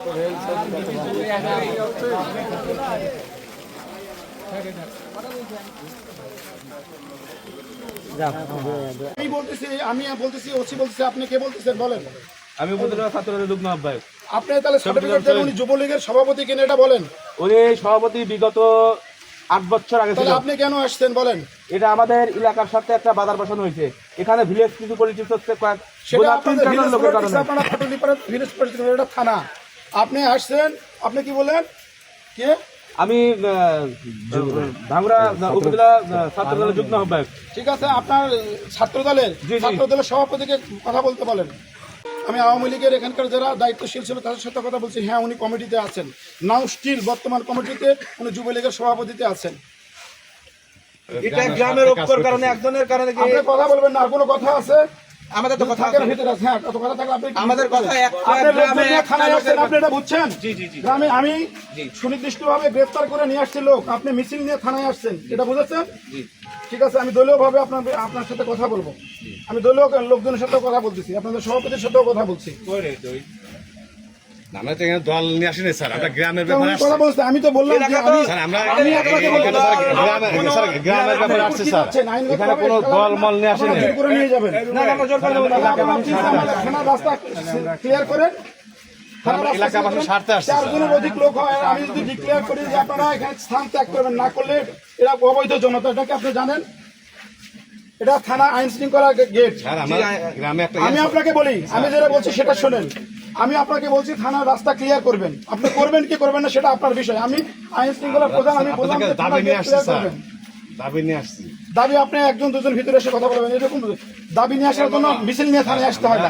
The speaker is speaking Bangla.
আমি বলতেছি ওসি বলতেছি, আপনি কে বলতেছেন বলেন? আমি উপজেলা ছাত্রদলের যুগ্ম আহ্বায়ক। আপনি তাহলে সার্টিফিকেট দেন, উনি যুবলীগের সভাপতি কিনা এটা বলেন। উনি সভাপতি বিগত 8 বছর আগে ছিল। তাহলে আপনি কেন আসছেন বলেন? এটা আমাদের এলাকার সাথে একটা বাজার বসানো হয়েছে। এখানে ভিলেজ কিছু পলিটিক্স হচ্ছে, সেটা আপনাদের আপনারা ফটোলিপাড়া ভিলেজ পলিটিক্স, এটা থানা। আপনি আসছেন, আপনি কি বলেন? কে? আমি ভাঙ্গুড়া উপজেলা ছাত্রদলের যুগ্ম আহ্বায়ক। ঠিক আছে, আপনার ছাত্রদলের সভাপতিকে কথা বলতে বলেন। আমি আওয়ামী লীগের এখানকার যারা দায়িত্বশীল ছিল তাদের সাথে কথা বলছি। হ্যাঁ, উনি কমিটিতে আছেন, নাও স্টিল বর্তমান কমিটিতে উনি যুবলীগের সভাপতিতে আছেন। এটা গ্রামের ঐক্যর কারণে, একজনের কারণে আপনি কথা বলবেন না। আর কোনো কথা আছে? আমাদের তো কথা ভিতরে আছে। হ্যাঁ, কত কথা থাকলে আপনি আমাদের কথা থানায় আসছেন, আপনি এটা বুঝছেন? গ্রামে আমি সুনির্দিষ্টভাবে গ্রেফতার করে নিয়ে আসছি লোক, আপনি মিছিল নিয়ে থানায় আসছেন, এটা বুঝেছেন? ঠিক আছে, আমি দলীয় ভাবে আপনার সাথে কথা বলবো। আমি দলীয় লোকজনের সাথেও কথা বলতেছি, আপনাদের সভাপতির সাথেও কথা বলছি। দল নিয়ে আসেনি স্যার, আমরা গ্রামের ব্যাপারে কথা বলছি। আমি তো বললাম যে গ্রামের ব্যাপারে আসছি স্যার, এখানে কোনো দল মল নিয়ে আসেনি। করে নিয়ে যাবেন, রাস্তা ক্লিয়ার করেন। এলাকাবাসীর স্বার্থে আসছে। 4 জনের অধিক লোক হয়, আমি যদি ডিক্লেয়ার করি যে আপনারা এখানে স্থান ত্যাগ করবেন, না করলে এরা অবৈধ জনতা, এটাকে আপনি জানেন? এটা থানা আইন শৃঙ্খলা গেট। আমি আপনাকে বলি, আমি যেটা বলছি সেটা শোনেন। আমি আপনাকে বলছি থানার রাস্তা ক্লিয়ার করবেন, আপনি করবেন কি করবেন না সেটা আপনার বিষয়। আমি আইন শৃঙ্খলার প্রধান, আমি বললাম দাবি নিয়ে আসছি। দাবি আপনি 1-2 জন ভিতরে এসে কথা বলবেন, এরকম দাবি নিয়ে আসার জন্য মিছিল নিয়ে থানায় আসতে হয় না।